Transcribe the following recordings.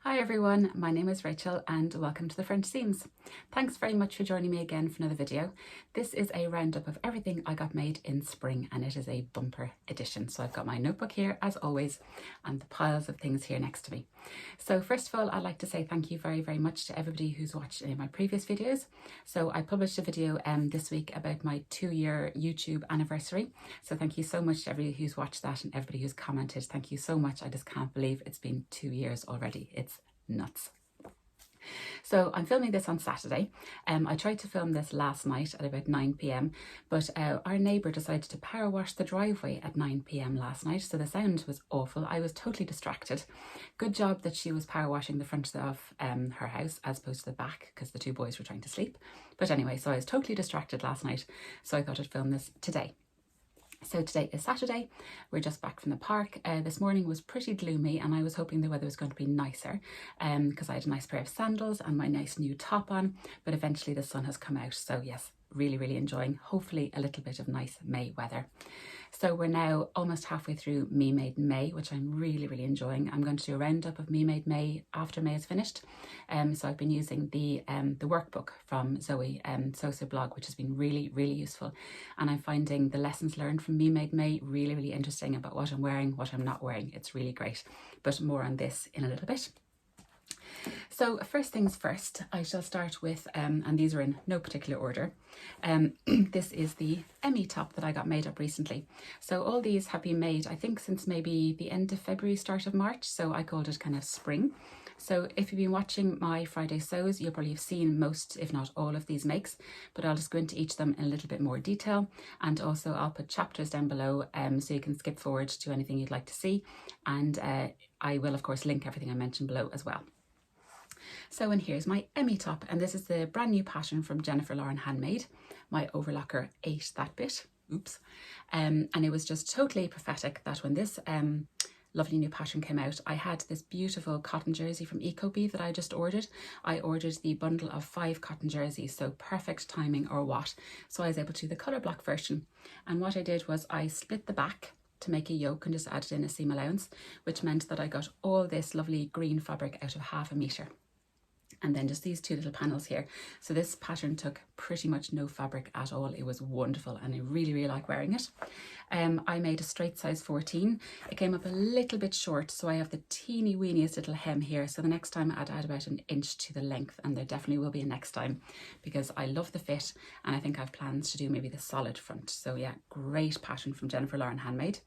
Hi everyone, my name is Rachel and welcome to the French Seams. Thanks very much for joining me again for another video. This is a roundup of everything I got made in spring and it is a bumper edition. So I've got my notebook here as always and the piles of things here next to me. So first of all, I'd like to say thank you very much to everybody who's watched any of my previous videos. So I published a video this week about my 2-year YouTube anniversary. So thank you so much to everybody who's watched that and everybody who's commented. Thank you so much. I just can't believe it's been 2 years already. It's nuts. So I'm filming this on Saturday. I tried to film this last night at about 9 p.m, but our neighbour decided to power wash the driveway at 9 p.m. last night, so the sound was awful. I was totally distracted. Good job that she was power washing the front of her house as opposed to the back, because the two boys were trying to sleep. But anyway, so I was totally distracted last night, so I thought I'd film this today. So today is Saturday, we're just back from the park. This morning was pretty gloomy and I was hoping the weather was going to be nicer because I had a nice pair of sandals and my nice new top on, but eventually the sun has come out. So yes, really enjoying hopefully a little bit of nice May weather. So we're now almost halfway through Me Made May, which I'm really enjoying. I'm going to do a roundup of Me Made May after May is finished. So I've been using the workbook from Zoe Sewfrugal, which has been really useful. And I'm finding the lessons learned from Me Made May really interesting about what I'm wearing, what I'm not wearing. It's really great. But more on this in a little bit. So first things first, I shall start with, and these are in no particular order, this is the Emmy top that I got made up recently. So all these have been made, I think, since maybe the end of February, start of March, so I called it kind of spring. So if you've been watching my Friday sews, you'll probably have seen most, if not all, of these makes, but I'll just go into each of them in a little bit more detail, and also I'll put chapters down below so you can skip forward to anything you'd like to see, and I will of course link everything I mentioned below as well. So, and here's my Emmy top, and this is the brand new pattern from Jennifer Lauren Handmade. My overlocker ate that bit, oops. And it was just totally prophetic that when this lovely new pattern came out, I had this beautiful cotton jersey from Ecobee that I just ordered. I ordered the bundle of 5 cotton jerseys, so perfect timing or what. So I was able to do the colour block version. And what I did was I split the back to make a yoke and just added in a seam allowance, which meant that I got all this lovely green fabric out of 1/2 metre. And then just these 2 little panels here. So this pattern took pretty much no fabric at all. It was wonderful and I really like wearing it. I made a straight size 14. It came up a little bit short, so I have the teeny weeniest little hem here. So the next time I'd add about 1 inch to the length, and there definitely will be a next time because I love the fit and I think I have plans to do maybe the solid front. So yeah, great pattern from Jennifer Lauren Handmade.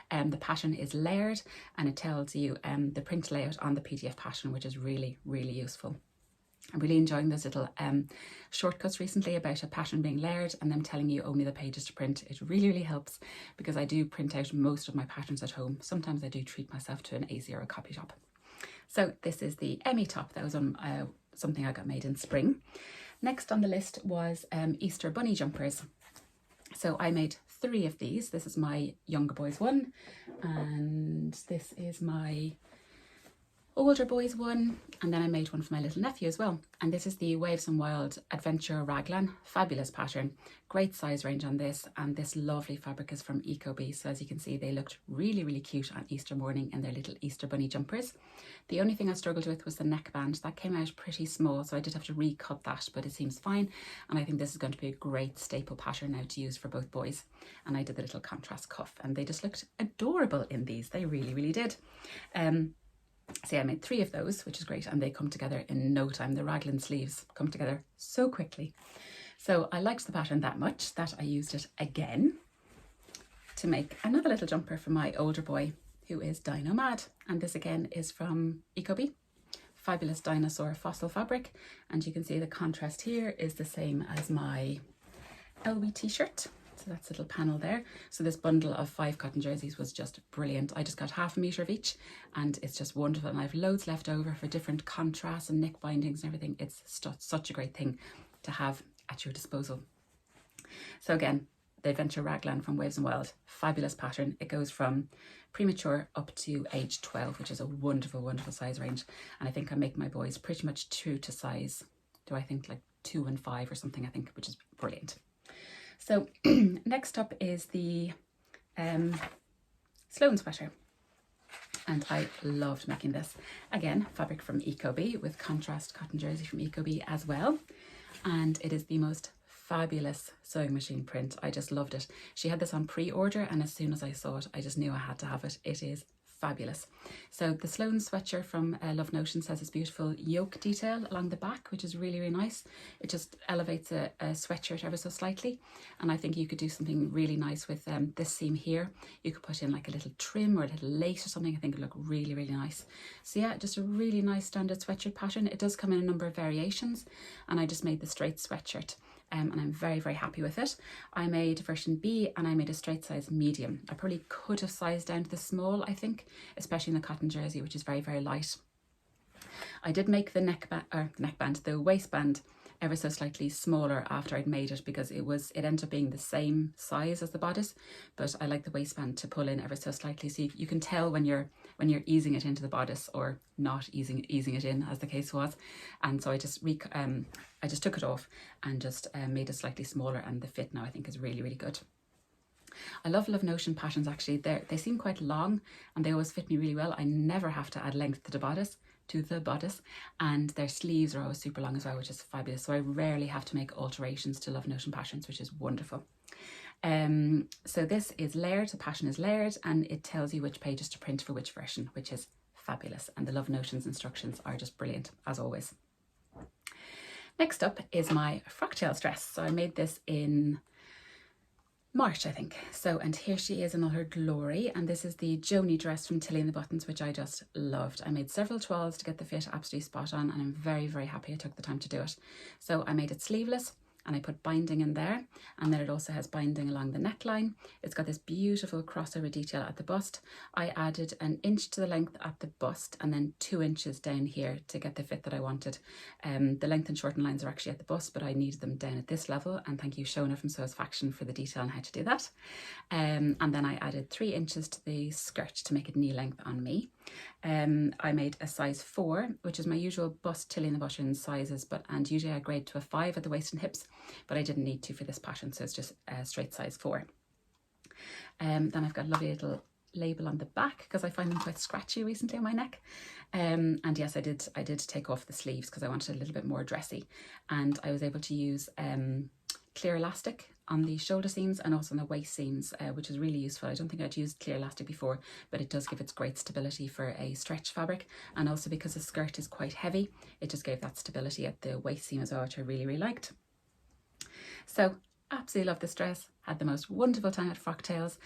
The pattern is layered and it tells you the print layout on the PDF pattern, which is really useful. I'm really enjoying those little shortcuts recently about a pattern being layered and them telling you only the pages to print. It really helps because I do print out most of my patterns at home. Sometimes I do treat myself to an AZ or a copy top. So this is the Emmy top. That was on something I got made in spring. Next on the list was Easter bunny jumpers. So I made 3 of these. This is my younger boy's one and this is my older boys one, and then I made one for my little nephew as well. And this is the Waves and Wild Adventure Raglan, fabulous pattern, great size range on this, and this lovely fabric is from Ecobee. So as you can see, they looked really cute on Easter morning in their little Easter bunny jumpers. The only thing I struggled with was the neckband. That came out pretty small, so I did have to recut that, but it seems fine. And I think this is going to be a great staple pattern now to use for both boys. And I did the little contrast cuff and they just looked adorable in these. They really did. So yeah, I made 3 of those, which is great, and they come together in no time. The raglan sleeves come together so quickly. So I liked the pattern that much that I used it again to make another little jumper for my older boy, who is dino mad. And this again is from Ecobee. Fabulous dinosaur fossil fabric, and you can see the contrast here is the same as my LV t-shirt. So that's a little panel there. So this bundle of 5 cotton jerseys was just brilliant. I just got 1/2 metre of each and it's just wonderful. And I have loads left over for different contrasts and neck bindings and everything. It's such a great thing to have at your disposal. So again, the Adventure Raglan from Waves and Wild, fabulous pattern. It goes from premature up to age 12, which is a wonderful size range. And I think I make my boys pretty much true to size, do I think like 2 and 5 or something, I think, which is brilliant. So next up is the Sloan sweater. and I loved making this. Again, fabric from Ecobee with contrast cotton jersey from Ecobee as well. And it is the most fabulous sewing machine print. I just loved it. She had this on pre-order, and as soon as I saw it, I just knew I had to have it. It is fabulous. So the Sloan sweatshirt from Love Notions has this beautiful yoke detail along the back, which is really, really nice. It just elevates a sweatshirt ever so slightly. And I think you could do something really nice with this seam here. You could put in like a little trim or a little lace or something. I think it would look really, really nice. So yeah, just a really nice standard sweatshirt pattern. It does come in a number of variations, and I just made the straight sweatshirt. And I'm very, very happy with it. I made version B and I made a straight size medium. I probably could have sized down to the small, I think, especially in the cotton jersey, which is very, very light. I did make the the waistband ever so slightly smaller after I'd made it, because it ended up being the same size as the bodice, but I like the waistband to pull in ever so slightly, so you can tell when you're easing it into the bodice or not easing it in, as the case was. And so I just took it off and just made it slightly smaller, and the fit now I think is really, really good. I love Love Notion patterns actually. They seem quite long and they always fit me really well. I never have to add length to the bodice, and their sleeves are always super long as well, which is fabulous. So I rarely have to make alterations to Love Notion patterns, which is wonderful. So this is layered, the pattern is layered, and it tells you which pages to print for which version, which is fabulous. And the Love Notions instructions are just brilliant, as always. Next up is my Frocktails dress. So I made this in March, I think. So, and here she is in all her glory, and this is the Joni dress from Tilly and the Buttons, which I just loved. I made several toiles to get the fit absolutely spot on, and I'm very, very happy I took the time to do it. So I made it sleeveless, and I put binding in there, and then it also has binding along the neckline. It's got this beautiful crossover detail at the bust. I added 1 inch to the length at the bust and then 2 inches down here to get the fit that I wanted. The length and shorten lines are actually at the bust, but I needed them down at this level, and thank you Shona from Sewsfaction for the detail on how to do that. And then I added 3 inches to the skirt to make it knee length on me. I made a size 4, which is my usual bust Tilly and the Buttons sizes, and usually I grade to a 5 at the waist and hips, but I didn't need to for this pattern, so it's just a straight size 4. Then I've got a lovely little label on the back because I find them quite scratchy recently on my neck. And yes, I did take off the sleeves because I wanted a little bit more dressy, and I was able to use clear elastic on the shoulder seams and also on the waist seams, which is really useful. I don't think I'd used clear elastic before, but it does give it great stability for a stretch fabric, and also because the skirt is quite heavy, it just gave that stability at the waist seam as well, which I really, really liked. So absolutely love this dress, had the most wonderful time at Frocktails.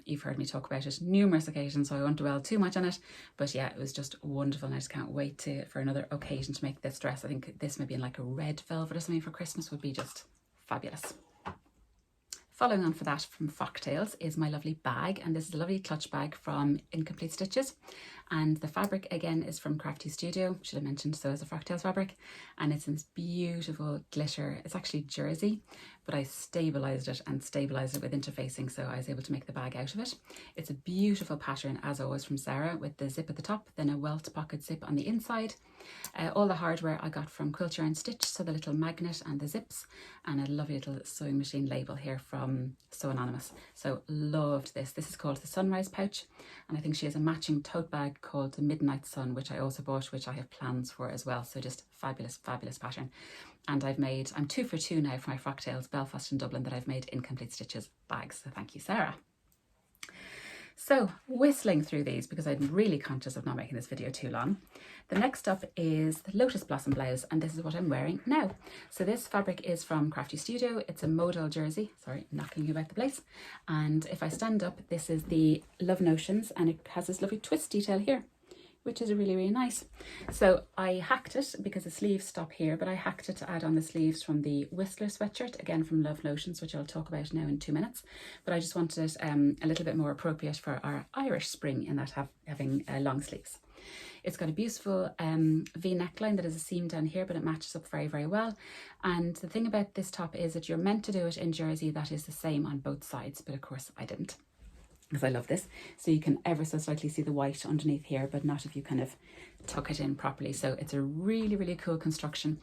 You've heard me talk about it numerous occasions, so I won't dwell too much on it, but yeah, it was just wonderful, and I just can't wait for another occasion to make this dress. I think this maybe in like a red velvet or something for Christmas would be just fabulous. Following on for that from Frocktails is my lovely bag, and this is a lovely clutch bag from Incomplete Stitches, and the fabric again is from Crafty Studio, should have mentioned, so is the Frocktails fabric, and it's in this beautiful glitter. It's actually jersey, but I stabilized it with interfacing, so I was able to make the bag out of it. It's a beautiful pattern as always from Sarah, with the zip at the top, then a welt pocket zip on the inside. All the hardware I got from Quilter and Stitch, so the little magnet and the zips, and a lovely little sewing machine label here from Sew Anonymous. So loved this. This is called the Sunrise Pouch, and I think she has a matching tote bag called the Midnight Sun, which I also bought, which I have plans for as well. So just fabulous, fabulous pattern. And I'm 2 for 2 now for my Frocktails Belfast and Dublin that I've made Incomplete Stitches bags. So thank you, Sarah. So whistling through these because I'm really conscious of not making this video too long. The next up is the Lotus Blossom blouse, and this is what I'm wearing now. So this fabric is from Crafty Studio. It's a modal jersey, sorry, knocking you about the place. And if I stand up, this is the Love Notions, and it has this lovely twist detail here, which is really, really nice. So I hacked it because the sleeves stop here, but I hacked it to add on the sleeves from the Whistler sweatshirt, again from Love Notions, which I'll talk about now in 2 minutes. But I just wanted it a little bit more appropriate for our Irish spring in that having long sleeves. It's got a beautiful V neckline that has a seam down here, but it matches up very, very well. And the thing about this top is that you're meant to do it in jersey that is the same on both sides, but of course I didn't, because I love this. So you can ever so slightly see the white underneath here, but not if you kind of tuck it in properly. So it's a really, really cool construction.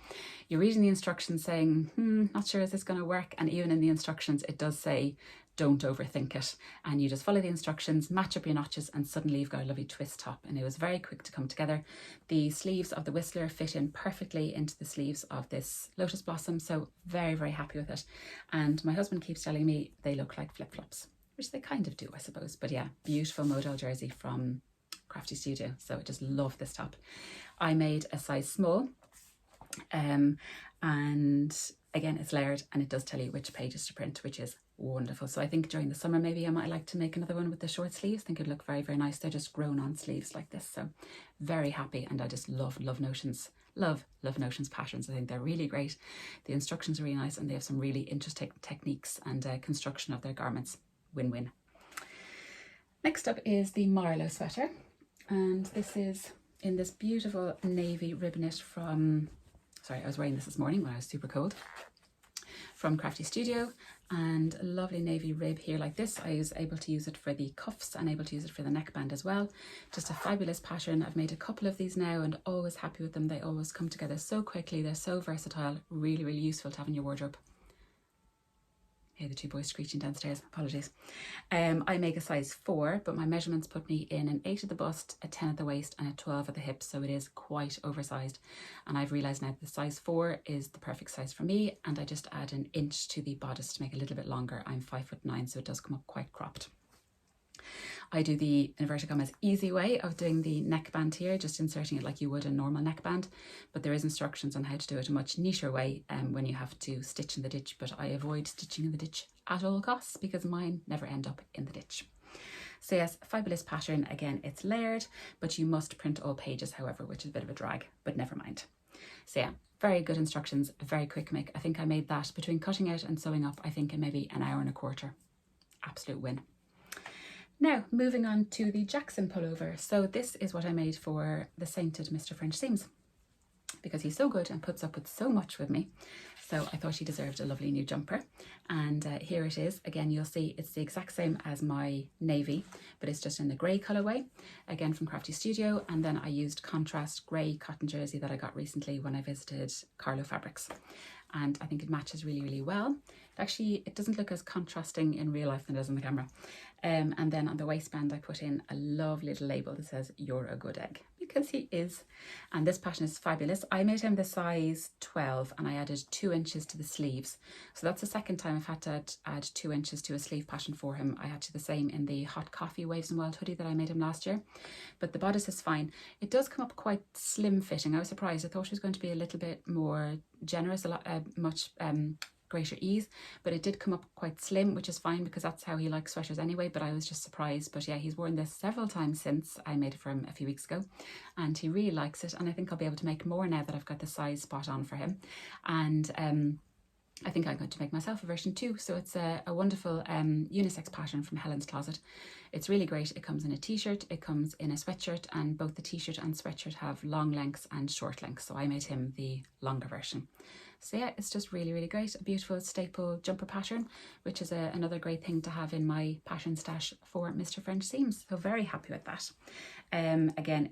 You're reading the instructions saying, not sure is this going to work? And even in the instructions, it does say don't overthink it, and you just follow the instructions, match up your notches, and suddenly you've got a lovely twist top. And it was very quick to come together. The sleeves of the Whistler fit in perfectly into the sleeves of this Lotus blossom, so very, very happy with it. And my husband keeps telling me they look like flip-flops, which they kind of do, I suppose. But yeah, beautiful modal jersey from Crafty Studio. So I just love this top. I made a size small, and again, it's layered, and it does tell you which pages to print, which is wonderful. So I think during the summer maybe I might like to make another one with the short sleeves. I think it'd look very, very nice. They're just grown on sleeves like this, so very happy. And I just love Notions patterns. I think they're really great. The instructions are really nice, and they have some really interesting techniques and construction of their garments. Win-win. Next up is the Marlo sweater, and this is in this beautiful navy rib knit from, sorry, I was wearing this morning when I was super cold, from Crafty Studio, and a lovely navy rib here like this. I was able to use it for the cuffs and able to use it for the neckband as well. Just a fabulous pattern. I've made a couple of these now and always happy with them. They always come together so quickly. They're so versatile, really, really useful to have in your wardrobe. Hey, the two boys screeching downstairs, apologies. I make a size 4, but my measurements put me in an 8 at the bust, a 10 at the waist, and a 12 at the hips, so it is quite oversized. And I've realised now that the size 4 is the perfect size for me, and I just add an inch to the bodice to make it a little bit longer. I'm 5'9", so it does come up quite cropped. I do the inverted commas easy way of doing the neckband here, just inserting it like you would a normal neckband, but there is instructions on how to do it a much neater way when you have to stitch in the ditch, but I avoid stitching in the ditch at all costs because mine never end up in the ditch. So yes, fabulous pattern. Again, it's layered, but you must print all pages, however, which is a bit of a drag, but never mind. So yeah, very good instructions, very quick make. I think I made that between cutting out and sewing up, I think in maybe an hour and a quarter. Absolute win. Now, moving on to the Jackson pullover. So this is what I made for the sainted Mr. French Seams, because he's so good and puts up with so much with me. So I thought he deserved a lovely new jumper. And here it is. Again, you'll see it's the exact same as my navy, but it's just in the grey colourway, again from Crafty Studio. And then I used contrast grey cotton jersey that I got recently when I visited Carlo Fabrics. And I think it matches really, really well. Actually, it doesn't look as contrasting in real life than it does on the camera. And then on the waistband, I put in a lovely little label that says, "You're a good egg," because he is. And this pattern is fabulous. I made him the size 12 and I added 2 inches to the sleeves. So that's the second time I've had to add 2 inches to a sleeve pattern for him. I had to do the same in the Hot Coffee Waves and Wild hoodie that I made him last year. But the bodice is fine. It does come up quite slim fitting. I was surprised. I thought it was going to be a little bit more generous, much greater ease, but it did come up quite slim, which is fine because that's how he likes sweaters anyway. But I was just surprised. But yeah, he's worn this several times since I made it for him a few weeks ago, and he really likes it. And I think I'll be able to make more now that I've got the size spot on for him. And I think I'm going to make myself a version too. So it's a wonderful unisex pattern from Helen's Closet. It's really great. It comes in a t-shirt, it comes in a sweatshirt, and both the t-shirt and sweatshirt have long lengths and short lengths. So I made him the longer version. So yeah, it's just really, really great. A beautiful staple jumper pattern, which is another great thing to have in my pattern stash for Mr. French Seams. So very happy with that. Again,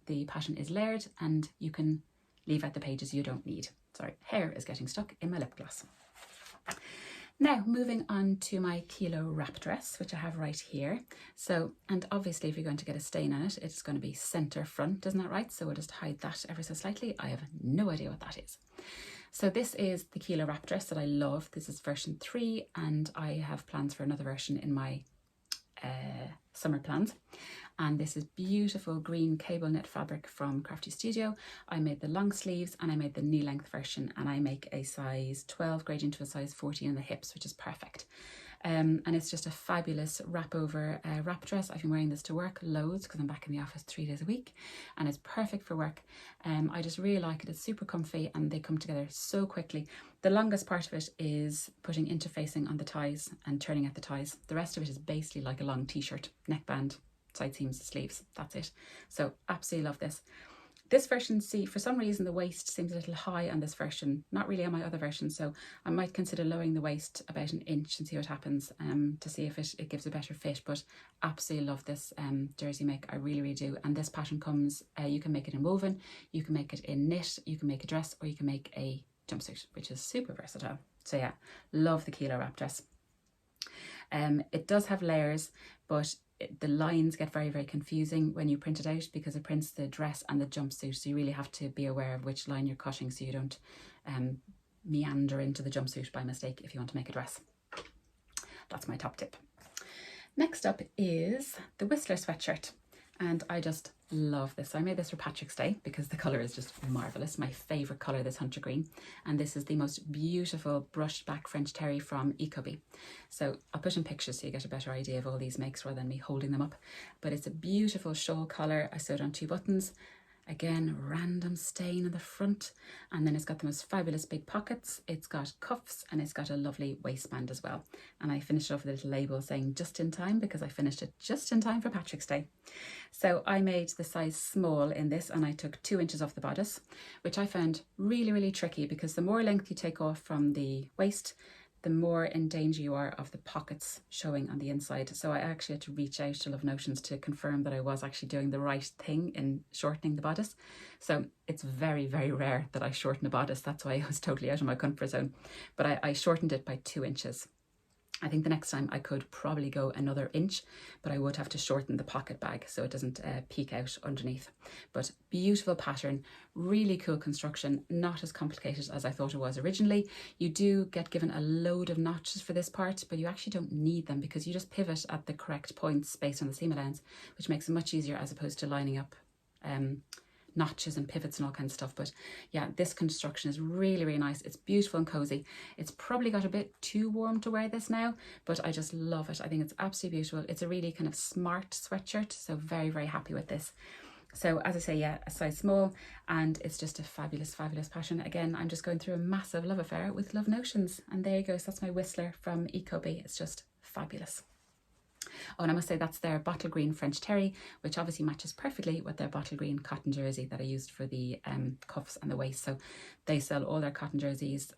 the pattern is layered and you can leave out the pages you don't need. Sorry, hair is getting stuck in my lip gloss. Now, moving on to my Kielo wrap dress, which I have right here. So, and obviously if you're going to get a stain on it, it's going to be center front, isn't that right? So we'll just hide that ever so slightly. I have no idea what that is. So this is the Kielo wrap dress that I love. This is version 3, and I have plans for another version in my summer plans. And this is beautiful green cable knit fabric from Crafty Studio. I made the long sleeves and I made the knee length version, and I make a size 12 grading to a size 14 in the hips, which is perfect. And it's just a fabulous wrap over wrap dress. I've been wearing this to work loads because I'm back in the office 3 days a week, and it's perfect for work. I just really like it. It's super comfy and they come together so quickly. The longest part of it is putting interfacing on the ties and turning at the ties. The rest of it is basically like a long t-shirt, neckband, side seams, sleeves, that's it. So absolutely love this. This version, see, for some reason the waist seems a little high on this version, not really on my other version, so I might consider lowering the waist about an inch and see what happens to see if it gives a better fit. But absolutely love this jersey make, I really, really do. And this pattern comes, you can make it in woven, you can make it in knit, you can make a dress, or you can make a jumpsuit, which is super versatile. So yeah, love the Kielo wrap dress. It does have layers, but the lines get very, very confusing when you print it out because it prints the dress and the jumpsuit. So you really have to be aware of which line you're cutting so you don't meander into the jumpsuit by mistake if you want to make a dress. That's my top tip. Next up is the Whistler sweatshirt. And I just love this. So I made this for Patrick's Day because the colour is just marvellous. My favourite colour, this hunter green. And this is the most beautiful brushed back French terry from Ecobee. So I'll put in pictures so you get a better idea of all these makes rather than me holding them up. But it's a beautiful shawl collar. I sewed on 2 buttons. Again, random stain in the front, and then it's got the most fabulous big pockets. It's got cuffs and it's got a lovely waistband as well. And I finished off with a little label saying just in time because I finished it just in time for Patrick's Day. So I made the size small in this and I took 2 inches off the bodice, which I found really, really tricky because the more length you take off from the waist, the more in danger you are of the pockets showing on the inside. So I actually had to reach out to Love Notions to confirm that I was actually doing the right thing in shortening the bodice. So it's very, very rare that I shorten a bodice. That's why I was totally out of my comfort zone. But I shortened it by 2 inches. I think the next time I could probably go another inch, but I would have to shorten the pocket bag so it doesn't peek out underneath. But beautiful pattern, really cool construction, not as complicated as I thought it was originally. You do get given a load of notches for this part, but you actually don't need them because you just pivot at the correct points based on the seam allowance, which makes it much easier as opposed to lining up notches and pivots and all kinds of stuff. But yeah, this construction is really, really nice. It's beautiful and cozy. It's probably got a bit too warm to wear this now, but I just love it. I think it's absolutely beautiful. It's a really kind of smart sweatshirt, so very, very happy with this. So as I say, yeah, a size small, and it's just a fabulous, fabulous pattern. Again, I'm just going through a massive love affair with Love Notions, and there you go. So that's my Whistler from Ecobee. It's just fabulous. Oh, and I must say that's their bottle green French terry, which obviously matches perfectly with their bottle green cotton jersey that I used for the cuffs and the waist. So they sell all their cotton jerseys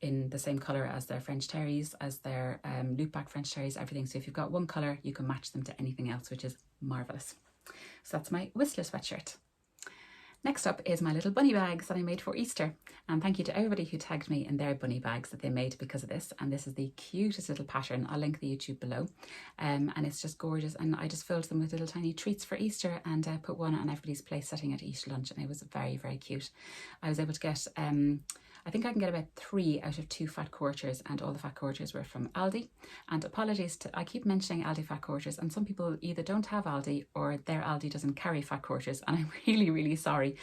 in the same colour as their French terries, as their loop back French terries, everything. So if you've got one colour, you can match them to anything else, which is marvellous. So that's my Whistler sweatshirt. Next up is my little bunny bags that I made for Easter, and thank you to everybody who tagged me in their bunny bags that they made because of this. And this is the cutest little pattern. I'll link the YouTube below, and it's just gorgeous. And I just filled them with little tiny treats for Easter, and I put one on everybody's place setting at Easter lunch, and it was very, very cute. I was able to get I think I can get about 3 out of 2 fat quarters, and all the fat quarters were from Aldi. And apologies to, I keep mentioning Aldi fat quarters, and some people either don't have Aldi or their Aldi doesn't carry fat quarters, and I'm really, really sorry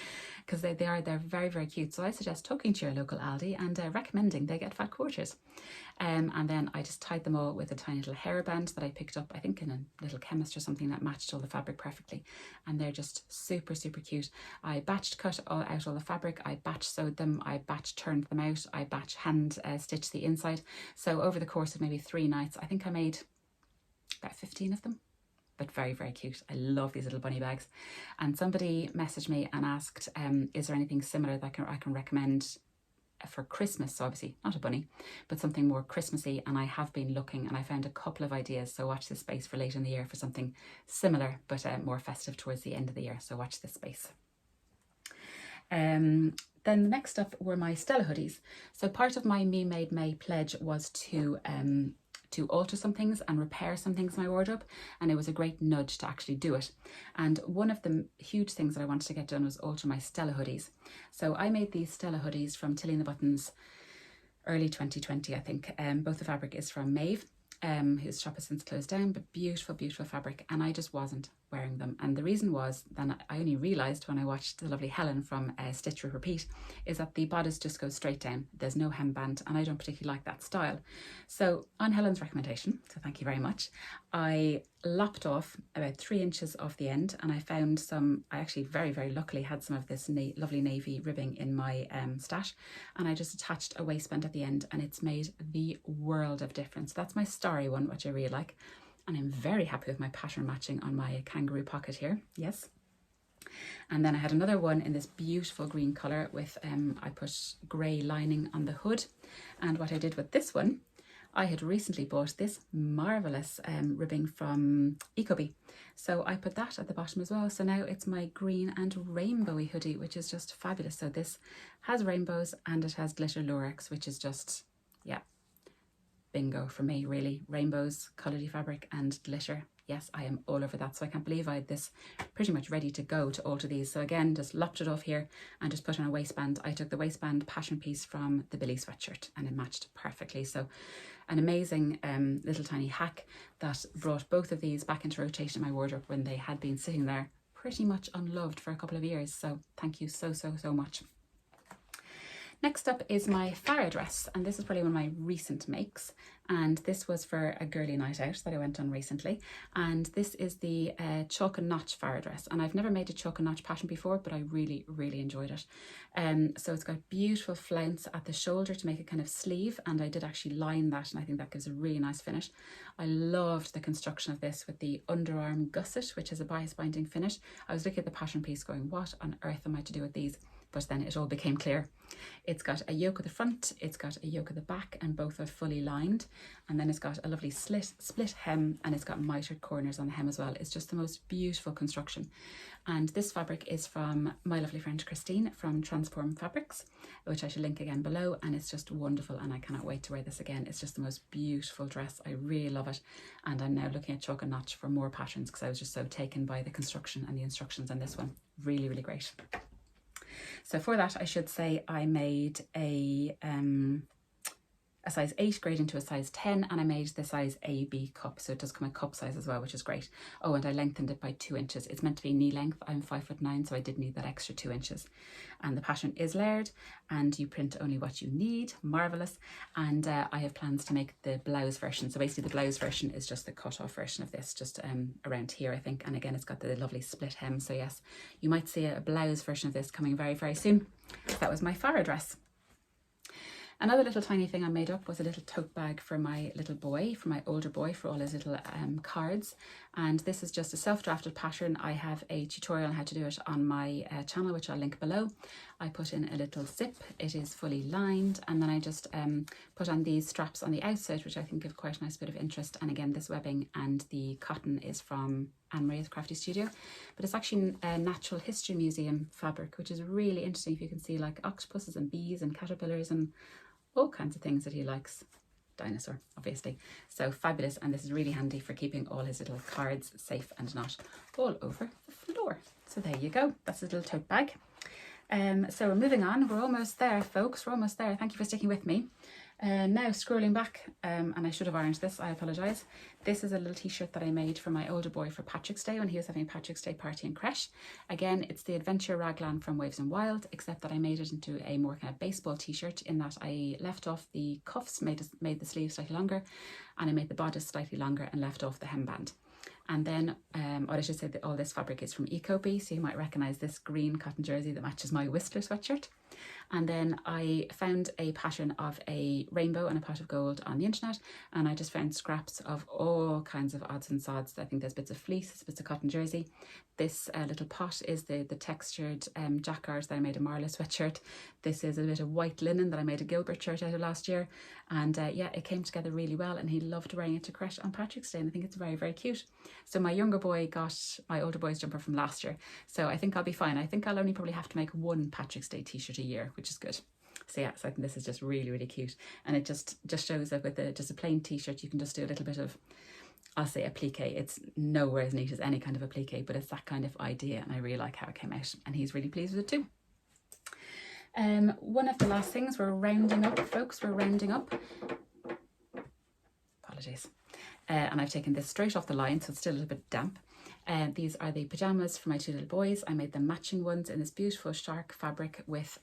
because they're very, very cute. So I suggest talking to your local Aldi and recommending they get fat quarters. And then I just tied them all with a tiny little hairband that I picked up, I think in a little chemist or something, that matched all the fabric perfectly. And they're just super, super cute. I batch cut out all the fabric, I batch sewed them, I batch turned them out, I batch hand stitched the inside. So over the course of maybe 3 nights, I think I made about 15 of them. But very, very cute. I love these little bunny bags. And somebody messaged me and asked, is there anything similar that I can recommend for Christmas? So obviously not a bunny, but something more Christmassy. And I have been looking and I found a couple of ideas. So watch this space for later in the year for something similar, but more festive towards the end of the year. So watch this space. Then the next up were my Stella hoodies. So part of my Me Made May pledge was to alter some things and repair some things in my wardrobe, and it was a great nudge to actually do it. And one of the huge things that I wanted to get done was alter my Stella hoodies. So I made these Stella hoodies from Tilly and the Buttons early 2020, I think. Both the fabric is from Maeve, whose shop has since closed down, but beautiful, beautiful fabric, and I just wasn't wearing them. And the reason was, then I only realised when I watched the lovely Helen from Stitch Rip Repeat, is that the bodice just goes straight down. There's no hemband, and I don't particularly like that style. So on Helen's recommendation, so thank you very much, I lopped off about 3 inches off the end, and I found some, I actually very, very luckily had some of this lovely navy ribbing in my stash, and I just attached a waistband at the end, and it's made the world of difference. That's my starry one, which I really like. And I'm very happy with my pattern matching on my kangaroo pocket here, yes. And then I had another one in this beautiful green colour with, I put grey lining on the hood. And what I did with this one, I had recently bought this marvellous ribbing from Ecobee. So I put that at the bottom as well. So now it's my green and rainbowy hoodie, which is just fabulous. So this has rainbows and it has glitter lurex, which is just, yeah, bingo for me, really. Rainbows, coloured fabric and glitter. Yes, I am all over that. So I can't believe I had this pretty much ready to go to alter these. So again, just lopped it off here and just put on a waistband. I took the waistband pattern piece from the Billy sweatshirt and it matched perfectly. So an amazing little tiny hack that brought both of these back into rotation in my wardrobe when they had been sitting there pretty much unloved for a couple of years. So thank you so much. Next up is my Farah dress, and this is probably one of my recent makes, and this was for a girly night out that I went on recently, and this is the chalk and notch Farah dress, and I've never made a chalk and notch pattern before, but I really enjoyed it. So it's got beautiful flounce at the shoulder to make a kind of sleeve, and I did actually line that, and I think that gives a really nice finish. I loved the construction of this with the underarm gusset, which is a bias binding finish. I was looking at the pattern piece going, what on earth am I to do with these? But then it all became clear. It's got a yoke at the front, it's got a yoke at the back, and both are fully lined. And then it's got a lovely split hem, and it's got mitered corners on the hem as well. It's just the most beautiful construction. And this fabric is from my lovely friend Christine from Transform Fabrics, which I should link again below, and it's just wonderful, and I cannot wait to wear this again. It's just the most beautiful dress. I really love it, and I'm now looking at chalk and notch for more patterns because I was just so taken by the construction and the instructions on this one. Really great. So for that, I should say I made a size 8 grading to a size 10, and I made the size AB cup, so it does come a cup size as well, which is great. Oh, and I lengthened it by 2 inches. It's meant to be knee length. I'm 5'9", so I did need that extra 2 inches. And the pattern is layered, and you print only what you need. Marvellous. And I have plans to make the blouse version. So basically the blouse version is just the cut off version of this, just around here, I think. And again, it's got the lovely split hem. So yes, you might see a blouse version of this coming very soon. So that was my Farah dress. Another little tiny thing I made up was a little tote bag for my little boy, for my older boy, for all his little cards. And this is just a self-drafted pattern. I have a tutorial on how to do it on my channel, which I'll link below. I put in a little zip. It is fully lined, and then I just put on these straps on the outside, which I think give quite a nice bit of interest. And again, this webbing and the cotton is from Anne-Marie's Crafty Studio, but it's actually a Natural History Museum fabric, which is really interesting. If you can see like octopuses and bees and caterpillars and all kinds of things that he likes. Dinosaur, obviously. So fabulous, and this is really handy for keeping all his little cards safe and not all over the floor. So there you go, that's his little tote bag. So we're moving on. We're almost there, folks. We're almost there. Thank you for sticking with me. Now scrolling back, and I should have ironed this, I apologise. This is a little t-shirt that I made for my older boy for Patrick's Day when he was having a Patrick's Day party in creche. Again, it's the Adventure Raglan from Waves and Wild, except that I made it into a more kind of baseball t-shirt in that I left off the cuffs, made the sleeves slightly longer, and I made the bodice slightly longer and left off the hemband. And then, or I should say that all this fabric is from Ecobee, so you might recognise this green cotton jersey that matches my Whistler sweatshirt. And then I found a pattern of a rainbow and a pot of gold on the internet, and I just found scraps of all kinds of odds and sods. I think there's bits of fleece, there's bits of cotton jersey. This little pot is the textured jacquard that I made a Marlo sweatshirt. This is a bit of white linen that I made a Gilbert shirt out of last year. And yeah, it came together really well, and he loved wearing it to creche on Patrick's Day, and I think it's very cute. So my younger boy got my older boy's jumper from last year, so I think I'll be fine. I think I'll only probably have to make one Patrick's Day t-shirt a year, which is good. So yeah, so I think this is just really cute, and it just shows that with just a plain t-shirt you can just do a little bit of, I'll say, a plique. It's nowhere as neat as any kind of a plique, but it's that kind of idea, and I really like how it came out, and he's really pleased with it too. One of the last things, we're rounding up, folks, we're rounding up. Apologies. And I've taken this straight off the line, so it's still a little bit damp. These are the pyjamas for my two little boys. I made them matching ones in this beautiful shark fabric with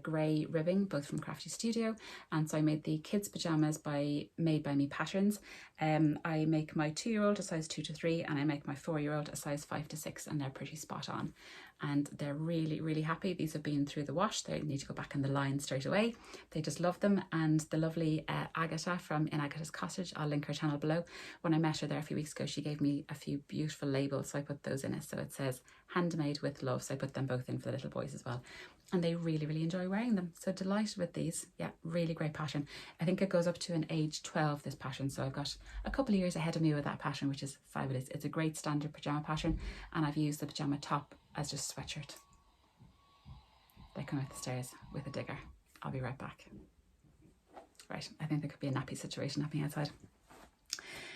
grey ribbing, both from Crafty Studio. And so I made the kids pyjamas made by me patterns. I make my 2-year-old a size 2 to 3, and I make my 4-year-old a size 5 to 6, and they're pretty spot on. And they're really happy. These have been through the wash. They need to go back in the line straight away. They just love them. And the lovely Agatha from In Agatha's Cottage, I'll link her channel below. When I met her there a few weeks ago, she gave me a few beautiful labels, so I put those in it. So it says handmade with love, so I put them both in for the little boys as well. And they really enjoy wearing them. So delighted with these. Yeah, really great pattern. I think it goes up to an age 12, this pattern. So I've got a couple of years ahead of me with that pattern, which is fabulous. It's a great standard pyjama pattern, and I've used the pyjama top as just a sweatshirt. They come up the stairs with a digger. I'll be right back. Right, I think there could be a nappy situation happening outside.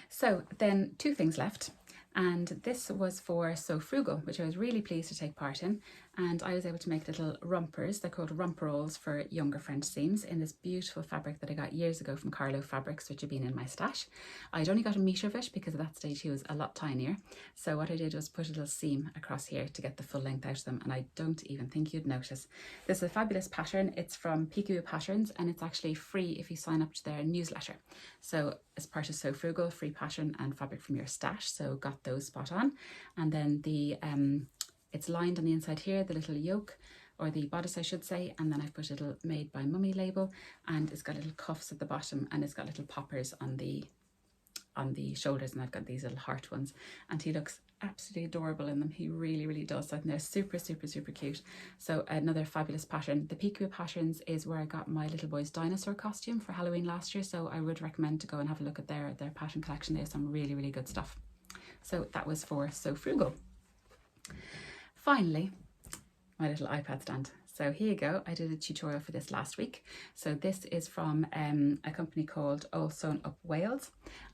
So then 2 things left. And this was for Sewfrugal, which I was really pleased to take part in. And I was able to make little rompers. They're called romperolls for younger French seams in this beautiful fabric that I got years ago from Marlo fabrics, which have been in my stash. I'd only got a metre of it because at that stage he was a lot tinier. So what I did was put a little seam across here to get the full length out of them. And I don't even think you'd notice. This is a fabulous pattern. It's from Kielo Patterns and it's actually free if you sign up to their newsletter. So as part of Sewfrugal, free pattern and fabric from your stash. So got those spot on. And then the it's lined on the inside here, the little yoke, or the bodice I should say, and then I've put a little made by mummy label, and it's got little cuffs at the bottom and it's got little poppers on the shoulders, and I've got these little heart ones, and he looks absolutely adorable in them. He really does. So I think they're super cute. So another fabulous pattern. The Kielo Patterns is where I got my little boy's dinosaur costume for Halloween last year, so I would recommend to go and have a look at their pattern collection. They have some really good stuff. So that was for Sewfrugal. Finally, my little iPad stand. So here you go. I did a tutorial for this last week. So this is from a company called All Sewn Up Wales,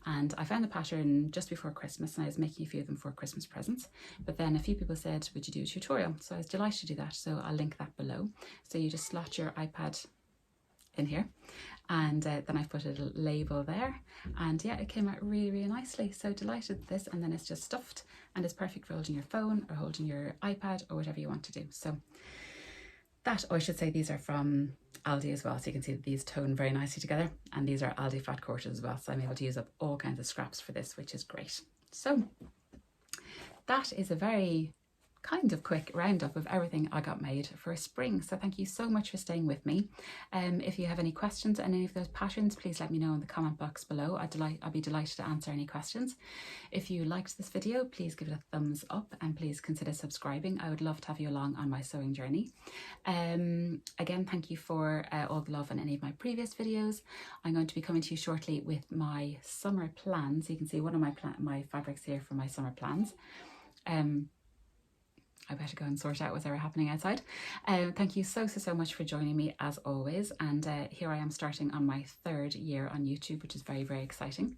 and I found the pattern just before Christmas and I was making a few of them for Christmas presents, but then a few people said, would you do a tutorial? So I was delighted to do that, so I'll link that below. So you just slot your iPad in here, and then I've put a little label there, and yeah, it came out really nicely. So delighted with this, and then it's just stuffed and it's perfect for holding your phone or holding your iPad or whatever you want to do. So that, or I should say, these are from Aldi as well, so you can see that these tone very nicely together, and these are Aldi flat quarters as well, so I'm able to use up all kinds of scraps for this, which is great. So that is a very kind of quick roundup of everything I got made for spring. So thank you so much for staying with me. If you have any questions on any of those patterns, please let me know in the comment box below. I'd be delighted to answer any questions. If you liked this video, please give it a thumbs up and please consider subscribing. I would love to have you along on my sewing journey. Again, thank you for all the love on any of my previous videos. I'm going to be coming to you shortly with my summer plans. You can see one of my fabrics here for my summer plans. I better go and sort out what's ever happening outside. Thank you so much for joining me as always, and here I am starting on my 3rd year on YouTube, which is very exciting.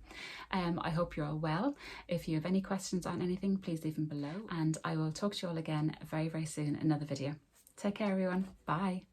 I hope you're all well. If you have any questions on anything, please leave them below, and I will talk to you all again very soon in another video. Take care everyone. Bye.